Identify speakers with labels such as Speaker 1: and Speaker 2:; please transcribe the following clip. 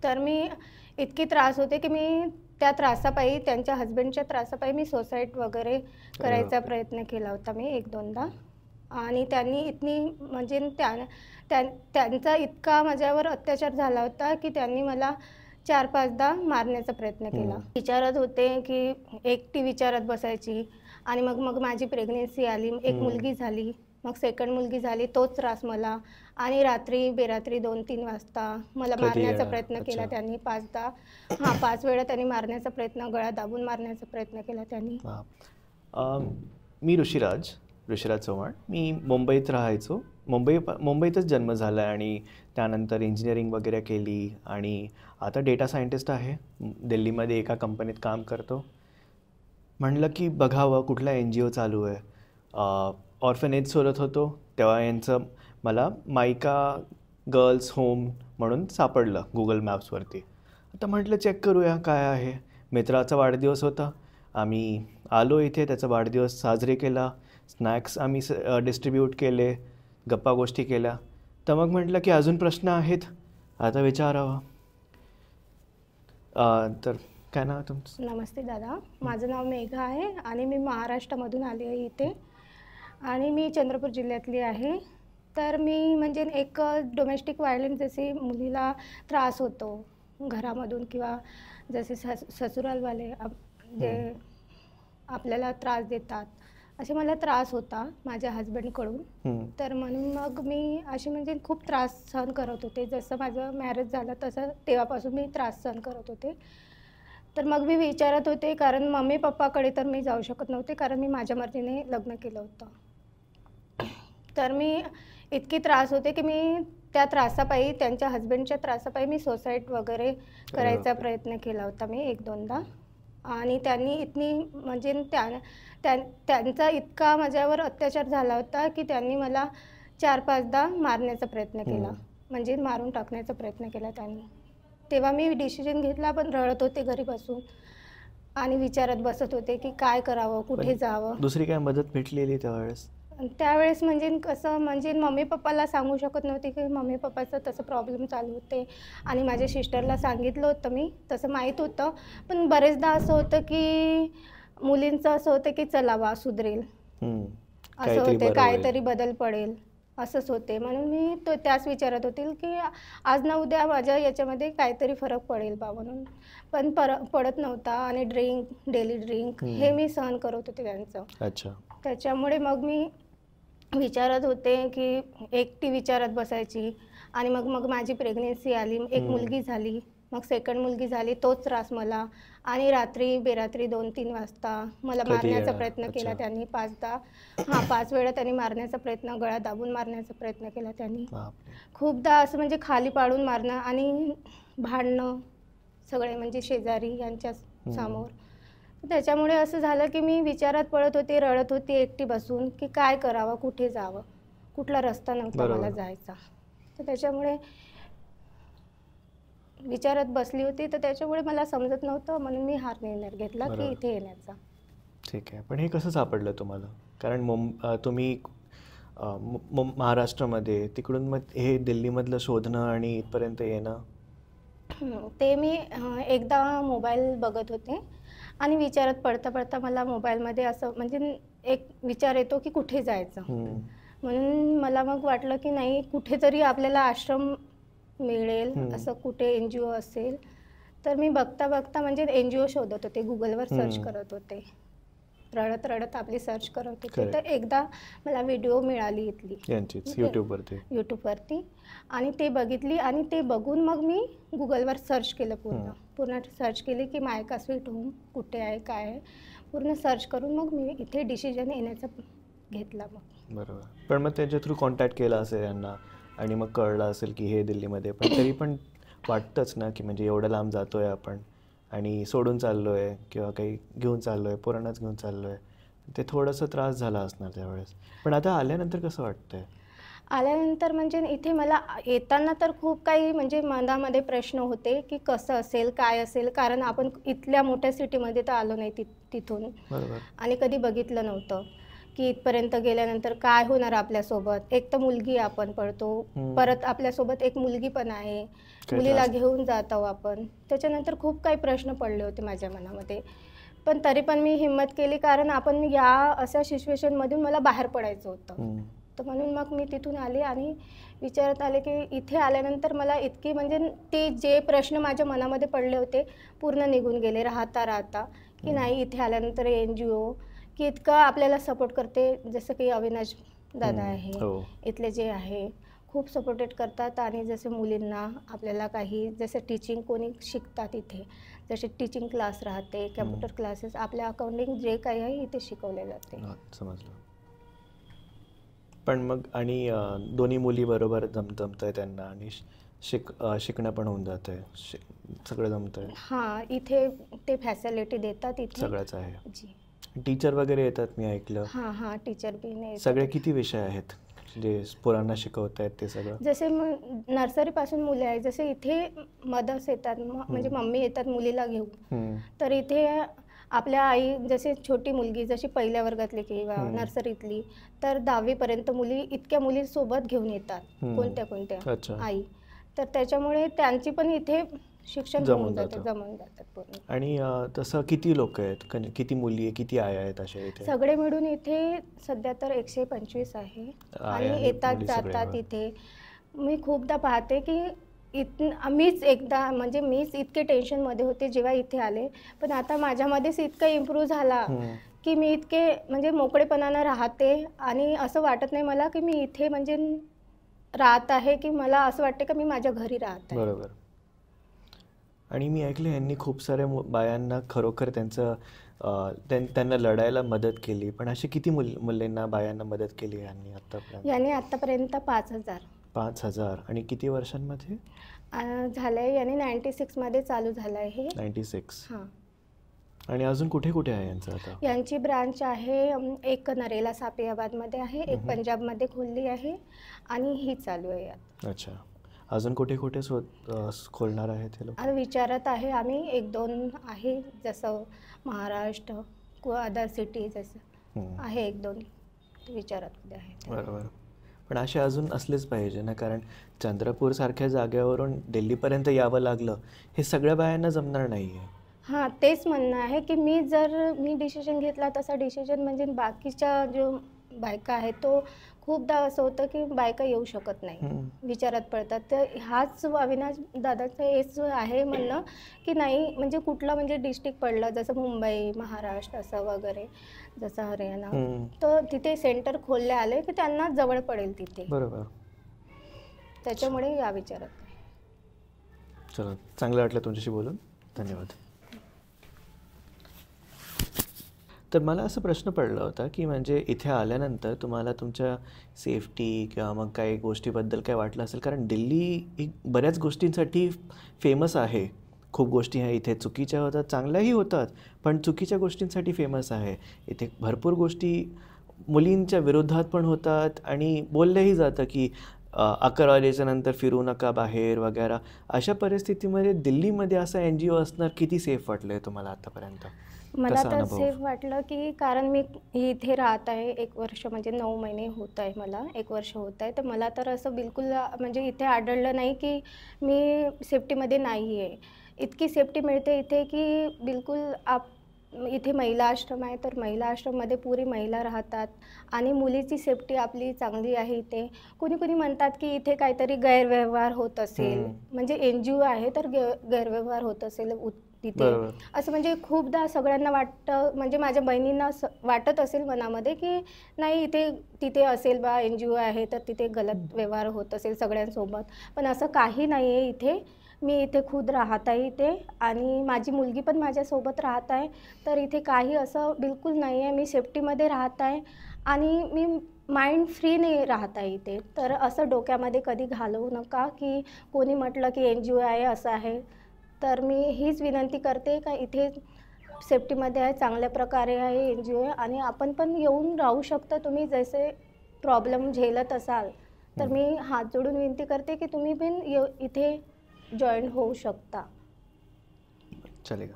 Speaker 1: तर मी इतकी त्रास होते की मी त्या त्रासापायी, त्यांच्या हस्बंडच्या त्रासापायी मी सुसाईड वगैरे करायचा प्रयत्न केला होता मी 1-2दा. आणि त्यांनी इतनी म्हणजे त्यांचा इतका माझ्यावर अत्याचार झाला होता की त्यांनी मला 4-5दा मारण्याचा प्रयत्न केला. विचारत होते की एकटी विचारत बसायची आणि मग माझी प्रेग्नन्सी आली, एक मुलगी झाली, मग सेकंड मुलगी झाली, तोच त्रास मला. आणि रात्री बेरात्री 2-3 वाजता मला मारण्याचा प्रयत्न केला त्यांनी 5दा. 5 वेळा त्यांनी मारण्याचा प्रयत्न, गळा दाबून मारण्याचा प्रयत्न केला त्यांनी.
Speaker 2: मी ऋषिराज चव्हाण. मी मुंबईत राहायचो. मुंबईतच जन्म झाला आणि त्यानंतर इंजिनिअरिंग वगैरे केली आणि आता डेटा सायंटिस्ट आहे. दिल्लीमध्ये एका कंपनीत काम करतो. म्हणलं की बघावं कुठला NGO चालू आहे. ऑर्फनेज शोधत होतो तेव्हा यांचं मला मायका गर्ल्स होम म्हणून सापडलं गुगल मॅप्सवरती. आता म्हटलं चेक करूया काय आहे. मित्राचा वाढदिवस होता. आम्ही आलो इथे, त्याचा वाढदिवस साजरे केला. स्नॅक्स आम्ही डिस्ट्रीब्यूट केले, गप्पा गोष्टी केल्या. तर मग म्हटलं की अजून प्रश्न आहेत, आता विचारावं. तर काय नाव तुमचं?
Speaker 1: नमस्ते दादा, माझं नाव मेघा आहे आणि मी महाराष्ट्रामधून आली आहे इथे आणि मी चंद्रपूर जिल्ह्यातली आहे. तर मी म्हणजे एक डोमेस्टिक व्हायलन्स, जसे मुलीला त्रास होतो घरामधून किंवा जसे ससुरालवाले जे आपल्याला त्रास देतात, असे मला त्रास होता माझ्या हस्बंडकडून. तर म्हणून मग मी अशी म्हणजे खूप त्रास सहन करत होते. जसं माझं मॅरेज झालं तसं तेव्हापासून मी त्रास सहन करत होते. तर मग मी विचारत होते, कारण मम्मी पप्पाकडे तर मी जाऊ शकत नव्हते, कारण मी माझ्या मर्जीने लग्न केलं होतं. तर मी इतकी त्रास होते की मी त्या त्रासापायी, त्यांच्या हस्बंडच्या त्रासापायी मी सुसाईड वगैरे करायचा प्रयत्न केला होता मी 1-2दा. आणि त्यांनी इतनी म्हणजे त्यांचा इतका माझ्यावर अत्याचार झाला होता की त्यांनी मला 4-5दा मारण्याचा प्रयत्न केला, म्हणजे मारून टाकण्याचा प्रयत्न केला त्यांनी. तेव्हा मी डिसिजन घेतला, पण रडत होते घरी बसून आणि विचारत बसत होते की काय करावं, कुठे जावं.
Speaker 2: दुसरी काय मदत भेटलेली
Speaker 1: त्यावेळेस म्हणजे कसं, म्हणजे मम्मी पप्पाला सांगू शकत नव्हते की मम्मी पप्पाचं तसं प्रॉब्लेम चालू होते. आणि माझ्या सिस्टरला सांगितलं होतं मी, तसं माहीत होतं. पण बरेचदा असं होतं की मुलींचं असं होतं की चलावा सुधरेल, असं होते, काहीतरी बदल पडेल, असंच होते. म्हणून मी त्याच विचारत होतील की आज ना उद्या माझ्या याच्यामध्ये काहीतरी फरक पडेल बा म्हणून. पण पडत नव्हता. आणि डेली ड्रिंक हे मी सहन करत होते त्यांचं. त्याच्यामुळे मग मी विचारत होते की एकटी विचारत बसायची आणि मग माझी प्रेग्नन्सी आली, एक मुलगी झाली, मग सेकंड मुलगी झाली, तोच त्रास मला. आणि रात्री बेरात्री 2-3 वाजता मला मारण्याचा प्रयत्न केला त्यांनी 5दा. 5 वेळा त्यांनी मारण्याचा प्रयत्न, गळा दाबून मारण्याचा प्रयत्न केला त्यांनी. खूपदा असं म्हणजे खाली पाडून मारणं आणि भांडणं सगळे, म्हणजे शेजारी यांच्या समोर. त्याच्यामुळे असं झालं की मी विचारात पडत होते, रडत होते एकटी बसून की काय करावं, कुठे जावं, कुठला रस्ता नव्हता मला जायचा. तर त्याच्यामुळे विचारत बसली होती. तर त्याच्यामुळे मला समजत नव्हतं, म्हणून मी हार निर्णय घेतला की इथे येण्याचा.
Speaker 2: ठीक आहे. पण हे कसं सापडलं तुम्हाला? कारण तुम्ही महाराष्ट्रामध्ये, तिकडून मग हे दिल्लीमधलं शोधणं आणि इथपर्यंत येणं?
Speaker 1: ते मी एकदा मोबाईल बघत होते आणि विचारात पडता पडता मला मोबाईलमध्ये असं म्हणजे एक विचार येतो की कुठे जायचं. म्हणून मला मग वाटलं की नाही, कुठेतरी आपल्याला आश्रम मिळेल, असं कुठे NGO असेल. तर मी बघता बघता म्हणजे NGO शोधत होते, गुगलवर सर्च करत होते, रडत रडत आपली सर्च करत होते. तर एकदा मला व्हिडिओ मिळाली इथली यूट्यूबवरती आणि ते बघितली. आणि ते बघून मग मी गुगलवर सर्च केलं, पूर्ण सर्च केली की मायका स्वीट होम कुठे आहे, काय आहे, पूर्ण सर्च करून मग मी इथे डिसिजन येण्याचा घेतला.
Speaker 2: बरोबर. पण मग त्याच्या थ्रू कॉन्टॅक्ट केला असेल यांना आणि मग कळलं असेल की हे दिल्लीमध्ये. पण तरी पण वाटतंच ना की म्हणजे एवढं लांब जातोय आपण आणि सोडून चाललोय किंवा काही घेऊन चाललोय, पोरांनाच घेऊन चाललोय, ते थोडंसं त्रास झाला असणार त्यावेळेस. पण आता आल्यानंतर कसं वाटतंय?
Speaker 1: आल्यानंतर म्हणजे इथे मला येताना तर खूप काही म्हणजे मनामध्ये प्रश्न होते की कसं असेल, काय असेल, कारण आपण इथल्या मोठ्या सिटीमध्ये तर आलो नाही तिथून आणि कधी बघितलं नव्हतं की इथपर्यंत गेल्यानंतर काय होणार आपल्यासोबत. एक तर मुलगी आपण पडतो, परत आपल्यासोबत एक मुलगी पण आहे, मुलीला घेऊन जात आहोत आपण. त्याच्यानंतर खूप काही प्रश्न पडले होते माझ्या मनामध्ये. पण तरी पण मी हिंमत केली, कारण आपण या अशा सिच्युएशनमधून मला बाहेर पडायचं होतं. तर म्हणून मग मी तिथून आले आणि विचारत आले की इथे आल्यानंतर मला इतकी म्हणजे ते जे प्रश्न माझ्या मनामध्ये पडले होते पूर्ण निघून गेले राहता की नाही इथे आल्यानंतर NGO की इतकं आपल्याला सपोर्ट करते. जसं की अविनाश दादा आहे, इथले जे आहे खूप सपोर्टेड करतात. आणि जसे मुलींना आपल्याला काही जसं टीचिंग कोणी शिकतात इथे, जसे टीचिंग क्लास राहते, कम्प्युटर क्लासेस, आपल्या अकाउंटिंग जे काही आहे इथे शिकवले जाते.
Speaker 2: समजलं. पण मग आणि दोन्ही मुली बरोबर जमतंय त्यांना आणि शिकणं पण होऊन जातंय, सगळं जमतंय.
Speaker 1: हां, इथे ते फॅसिलिटी देतात इथे
Speaker 2: सगळंच आहे.
Speaker 1: जी.
Speaker 2: टीचर वगैरे येतात मी ऐकलं.
Speaker 1: हां, टीचर बी नाही.
Speaker 2: सगळे किती विषय आहेत जे पोरांना शिकवत आहेत ते सगळं?
Speaker 1: जसे नर्सरीपासून मुले आहेत, जसे इथे मदर्स येतात, म्हणजे मम्मी येतात मुलीला घेऊन. तर इथे आपल्या आई जसे छोटी मुलगी जशी पहिल्या वर्गातली किंवा नर्सरीतली तर 10वीपर्यंत मुली इतक्या मुलीसोबत घेऊन येतात कोणत्या आई. तर त्याच्यामुळे त्यांची पण इथे शिक्षण जमून जातात पूर्ण.
Speaker 2: आणि तसं किती लोक आहेत, किती मुली आहे, किती आया आहेत अशा इथे?
Speaker 1: सगळे मिळून इथे सध्या तर 125 आहे आणि येतात जातात इथे. मी खूपदा पाहते की मीच इतके टेन्शनमध्ये होते जेव्हा इथे आले, पण आता माझ्यामध्येच इतकं इम्प्रूव्ह झाला की मी इतके म्हणजे मोकळेपणानं राहते आणि असं वाटत नाही मला की मी इथे म्हणजे राहत आहे, की मला असं वाटते की मी माझ्या घरी राहत आहे.
Speaker 2: बरोबर. आणि मी ऐकलं यांनी खूप साऱ्या बायांना खरोखर त्यांना लढायला मदत केली, पण अशी किती मुलींना बायांना मदत केली यांनी आतापर्यंत?
Speaker 1: याने आतापर्यंत 5,000.
Speaker 2: 5,000. आणि किती वर्षांमध्ये
Speaker 1: झालंय? याने 96 मध्ये चालू झालं आहे.
Speaker 2: 96.
Speaker 1: हां.
Speaker 2: आणि अजून कुठे कुठे आहे यांचं आता?
Speaker 1: यांची ब्रांच आहे, एक नरेला सापियाबादमध्ये आहे, एक पंजाबमध्ये खोलली आहे आणि ही चालू आहे यात.
Speaker 2: अच्छा. अजून कुठे कुठे खोलणार आहे ते लोक?
Speaker 1: विचारत आहे आम्ही, 1-2 आहे, जसं महाराष्ट्र किंवा अदर सिटी जसं आहे 1-2 विचारत आहे.
Speaker 2: बरोबर. पण असे अजून असलेच पाहिजे ना, कारण चंद्रपूरसारख्या जागेवरून दिल्लीपर्यंत यावं लागलं, हे सगळ्या बायांना जमणार नाही आहे.
Speaker 1: हां, तेच म्हणणं आहे की मी डिसिजन घेतला तसा डिसिजन म्हणजे बाकीच्या जो बायका आहेत तो खूपदा असं होतं की बायका येऊ शकत नाही, विचारात पडतात. तर हाच अविनाश दादाचं हेच आहे म्हणणं की नाही म्हणजे कुठलं म्हणजे डिस्ट्रिक्ट पडलं जसं मुंबई, महाराष्ट्र असं वगैरे, जसं हरियाणा, तर तिथे सेंटर खोलले आले की त्यांना जवळ पडेल तिथे.
Speaker 2: बरोबर.
Speaker 1: त्याच्यामुळे या विचारात.
Speaker 2: चला, चांगलं वाटलं तुमच्याशी बोलून. धन्यवाद. तर मला असा प्रश्न पडला होता की म्हणजे इथे आल्यानंतर तुम्हाला तुमच्या सेफ्टी किंवा मग काही गोष्टीबद्दल काय वाटलं असेल, कारण दिल्ली एक बऱ्याच गोष्टींसाठी फेमस आहे. खूप गोष्टी ह्या इथे चुकीच्या होतात, चांगल्याही होतात, पण चुकीच्या गोष्टींसाठी फेमस आहे. इथे भरपूर गोष्टी मुलींच्या विरोधात पण होतात आणि बोललंही जातं की 11 वाजेच्या नंतर फिरू नका बाहेर वगैरे. अशा परिस्थितीमध्ये दिल्लीमध्ये असं NGO असणार किती सेफ वाटलं आहे तुम्हाला आतापर्यंत?
Speaker 1: मला तर सेफ वाटलं की कारण मी इथे राहत आहे 1 वर्ष, म्हणजे 9 महिने होत आहे, मला 1 वर्ष होत आहे. तर मला तर असं बिलकुल म्हणजे इथे आढळलं नाही की मी सेफ्टीमध्ये नाही आहे. इतकी सेफ्टी मिळते इथे की बिलकुल इथे महिला आश्रम आहे, तर महिला आश्रममध्ये पुरी महिला राहतात आणि मुलीची सेफ्टी आपली चांगली आहे इथे. कुणी म्हणतात की इथे काहीतरी गैरव्यवहार होत असेल, म्हणजे NGO आहे तर गैरव्यवहार होत असेल तिथे, असं म्हणजे खूपदा सगळ्यांना वाटतं, म्हणजे माझ्या बहिणींना वाटत असेल मनामध्ये की नाही तिथे असेल बा NGO आहे तर तिथे गलत व्यवहार होत असेल सगळ्यांसोबत. पण असं काही नाही आहे इथे. मी इथे खुद राहत आहे इथे आणि माझी मुलगी पण माझ्यासोबत राहत आहे, तर इथे काही असं बिलकुल नाही आहे. मी सेफ्टीमध्ये राहत आहे आणि मी माइंड फ्री नाही राहत आहे इथे. तर असं डोक्यामध्ये कधी घालवू नका की कोणी म्हटलं की NGO आहे असं आहे. तर मी हीच विनंती करते का इथे सेफ्टीमध्ये आहे, चांगल्या प्रकारे आहे NGO आणि आपण पण येऊन राहू शकता. तुम्ही जसे प्रॉब्लेम झेलत असाल तर मी हात जोडून विनंती करते की तुम्ही पण इथे जॉईन होऊ शकता.
Speaker 2: चलेगा.